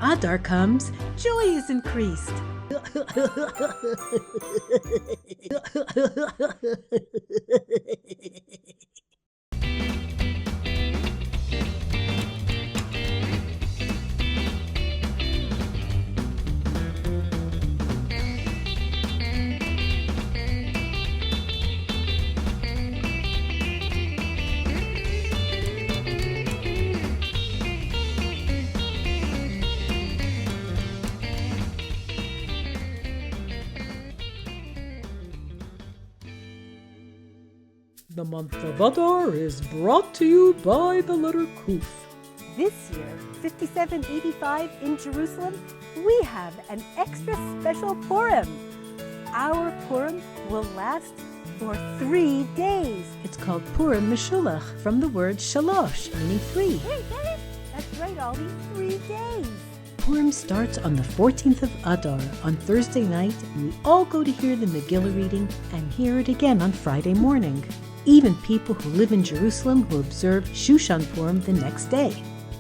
Adar comes, joy is increased. The month of Adar is brought to you by the letter Kuf. This year, 5785 in Jerusalem, we have an extra special Purim. Our Purim will last for 3 days. It's called Purim Meshulach, from the word shalosh, meaning 3. Wait, that's right, Aldi, 3 days. Purim starts on the 14th of Adar on Thursday night, and we all go to hear the Megillah reading and hear it again on Friday morning. Even people who live in Jerusalem who observe Shushan Purim the next day.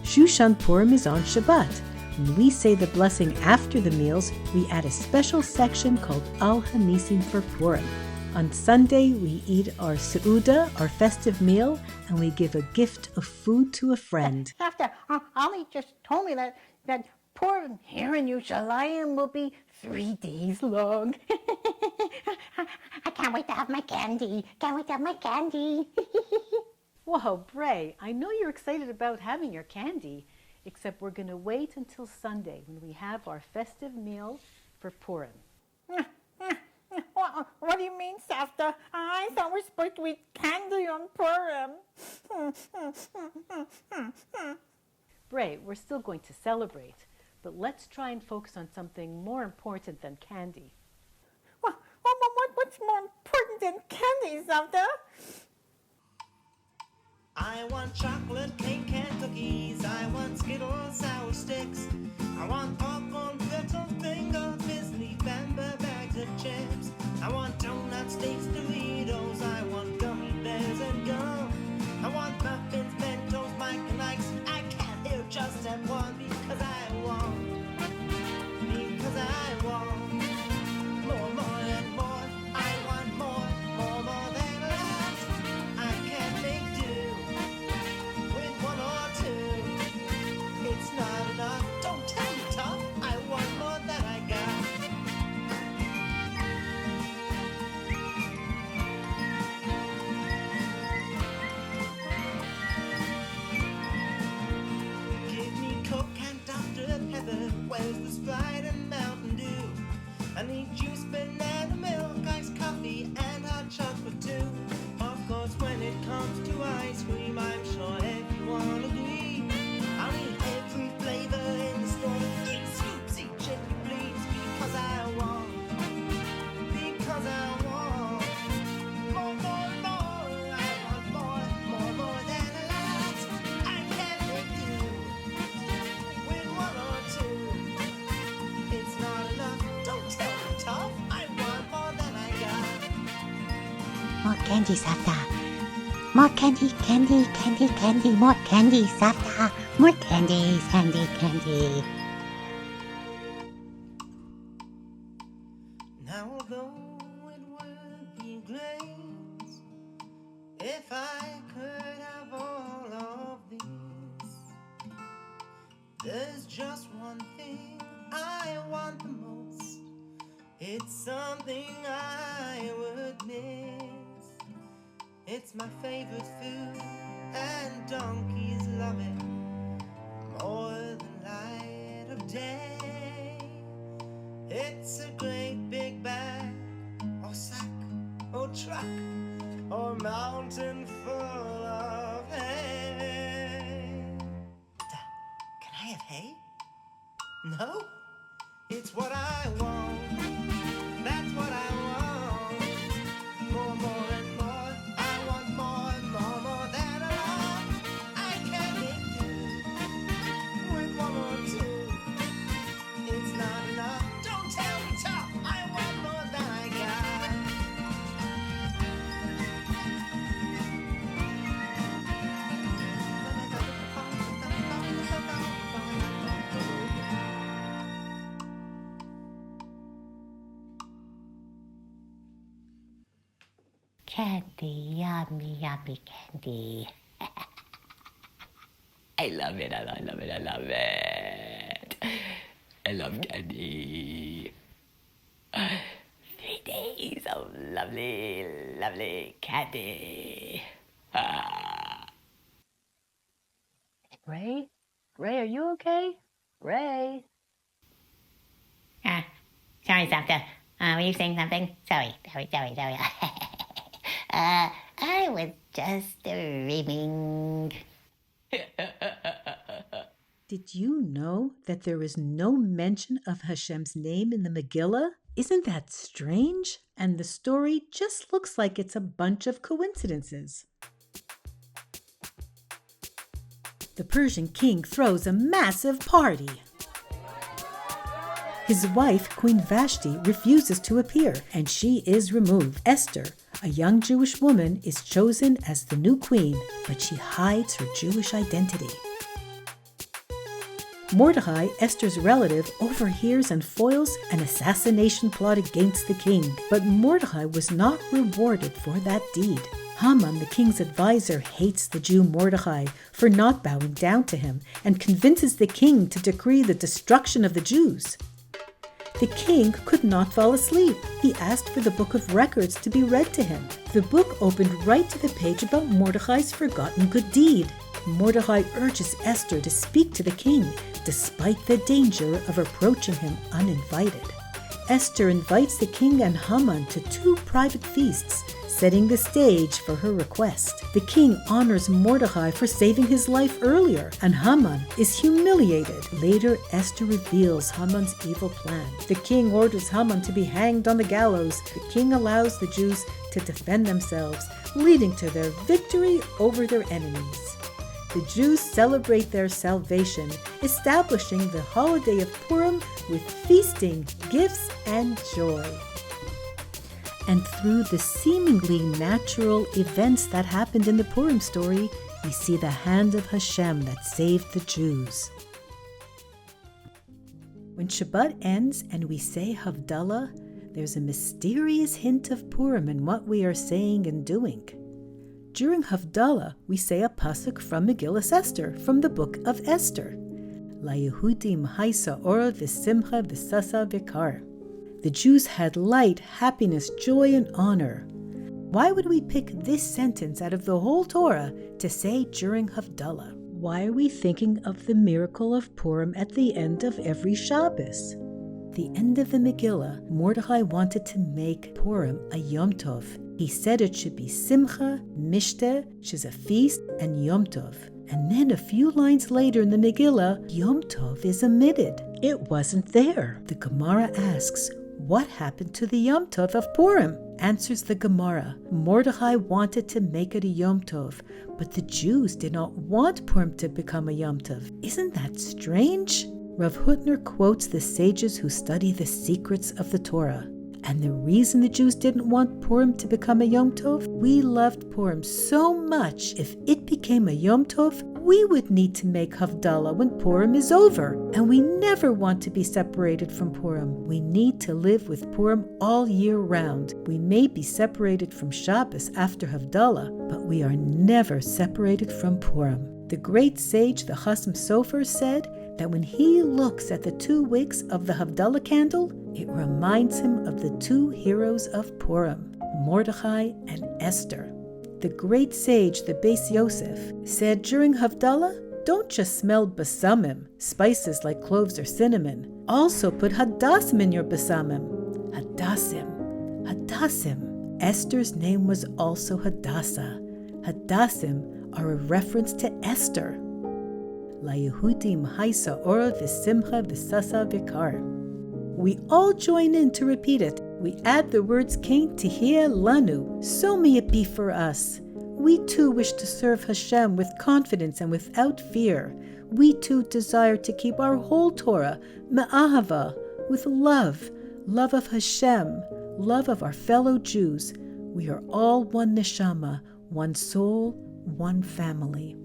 Shushan Purim is on Shabbat. When we say the blessing after the meals, we add a special section called Al Hanisim for Purim. On Sunday, we eat our Seudah, our festive meal, and we give a gift of food to a friend. Safta, Ali just told me that Purim here in Yerushalayim will be 3 days long. I can't wait to have my candy. Whoa, Bray, I know you're excited about having your candy, except we're going to wait until Sunday when we have our festive meal for Purim. What do you mean, Safta? I thought we're supposed to eat candy on Purim. Bray, we're still going to celebrate, but let's try and focus on something more important than candy. What's more important than candy, Safta? I want chocolate cake and cookies. I want Skittles, sour sticks. I want popcorn, pretzels, finger, Disney, bamba bags of chips. I want donuts, steaks, Doritos. I want gummy bears and gum. I want muffins, Mentos, Mike and Ike's. I can't hear just at one because I want more and more. I want more than a lot. I can't make do with one or two. It's not enough. Don't tell me tough. I want more than I got. Give me Coke and Dr. Pepper. Where's the Sprite and Mountain Dew? I need juice, banana milk, iced coffee, and hot chocolate too. Of course, when it comes to ice cream, I'm sure everyone agrees. I'll eat every flavor in the store. 3 scoops each if you please, because I want more. I want more than a lot. I can't make do with one or two. It's not enough. Don't tell me tough. I want more than I got. More candy, Safta. More candy, more candy, Safta. More candy. Now although it would be great if I could have all of this, there's just one thing I want the most. It's something I would miss. It's my favorite food, and donkeys love it more than light of day. It's a great big bag, or sack, or truck, or mountain full of hay. Can I have hay? No? It's what I want. That's what I want. More and more. I want more than a lot. I can't make do with one or two. It's not enough. Don't tell me tough. I want more than I got. Candy, yummy, yummy candy. I love it, I love it, I love it. I love candy. 3 days of lovely, lovely candy. Ray? Ray, are you okay? Ray? Sorry, Safta. Were you saying something? Sorry. I was just dreaming. Did you know that there is no mention of Hashem's name in the Megillah? Isn't that strange? And the story just looks like it's a bunch of coincidences. The Persian king throws a massive party. His wife, Queen Vashti, refuses to appear, and she is removed. Esther, a young Jewish woman, is chosen as the new queen, but she hides her Jewish identity. Mordecai, Esther's relative, overhears and foils an assassination plot against the king, but Mordecai was not rewarded for that deed. Haman, the king's advisor, hates the Jew Mordecai for not bowing down to him and convinces the king to decree the destruction of the Jews. The king could not fall asleep. He asked for the book of records to be read to him. The book opened right to the page about Mordecai's forgotten good deed. Mordecai urges Esther to speak to the king, despite the danger of approaching him uninvited. Esther invites the king and Haman to 2 private feasts, setting the stage for her request. The king honors Mordecai for saving his life earlier, and Haman is humiliated. Later, Esther reveals Haman's evil plan. The king orders Haman to be hanged on the gallows. The king allows the Jews to defend themselves, leading to their victory over their enemies. The Jews celebrate their salvation, establishing the holiday of Purim with feasting, gifts, and joy. And through the seemingly natural events that happened in the Purim story, we see the hand of Hashem that saved the Jews. When Shabbat ends and we say Havdalah, there's a mysterious hint of Purim in what we are saying and doing. During Havdalah, we say a pasuk from Megillas Esther, from the book of Esther. La Yehudim haisa ora v'simcha v'sasa v'kar. The Jews had light, happiness, joy, and honor. Why would we pick this sentence out of the whole Torah to say during Havdalah? Why are we thinking of the miracle of Purim at the end of every Shabbos? The end of the Megillah, Mordecai wanted to make Purim a Yom Tov. He said it should be Simcha, Mishteh, which is a feast, and Yom Tov. And then a few lines later in the Megillah, Yom Tov is omitted. It wasn't there. The Gemara asks, what happened to the Yom Tov of Purim? Answers the Gemara, Mordecai wanted to make it a Yom Tov, but the Jews did not want Purim to become a Yom Tov. Isn't that strange? Rav Hutner quotes the sages who study the secrets of the Torah. And the reason the Jews didn't want Purim to become a Yom Tov? We loved Purim so much, if it became a Yom Tov, we would need to make Havdalah when Purim is over. And we never want to be separated from Purim. We need to live with Purim all year round. We may be separated from Shabbos after Havdalah, but we are never separated from Purim. The great sage, the Chasam Sofer, said that when he looks at the 2 wicks of the Havdalah candle, it reminds him of the 2 heroes of Purim, Mordecai and Esther. The great sage, the Beis Yosef, said during Havdalah, don't just smell basamim, spices like cloves or cinnamon. Also put hadassim in your basamim. Hadassim. Esther's name was also Hadassah. Hadassim are a reference to Esther. La Yehudim haisa ora v'simcha v'sasa v'kar. We all join in to repeat it. We add the words Kain Tihiyeh Lanu, so may it be for us. We too wish to serve Hashem with confidence and without fear. We too desire to keep our whole Torah, Me'ahava, with love of Hashem, love of our fellow Jews. We are all one neshama, one soul, one family.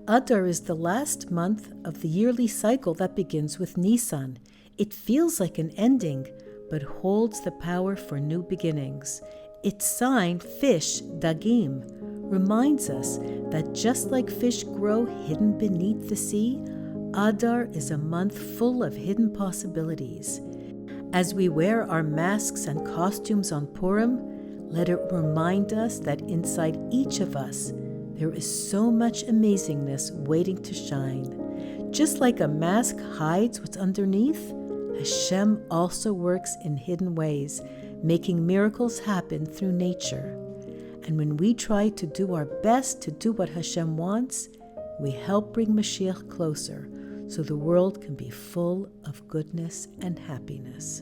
Adar is the last month of the yearly cycle that begins with Nisan. It feels like an ending, but holds the power for new beginnings. Its sign, fish, dagim, reminds us that just like fish grow hidden beneath the sea, Adar is a month full of hidden possibilities. As we wear our masks and costumes on Purim, let it remind us that inside each of us, there is so much amazingness waiting to shine. Just like a mask hides what's underneath, Hashem also works in hidden ways, making miracles happen through nature. And when we try to do our best to do what Hashem wants, we help bring Mashiach closer, so the world can be full of goodness and happiness.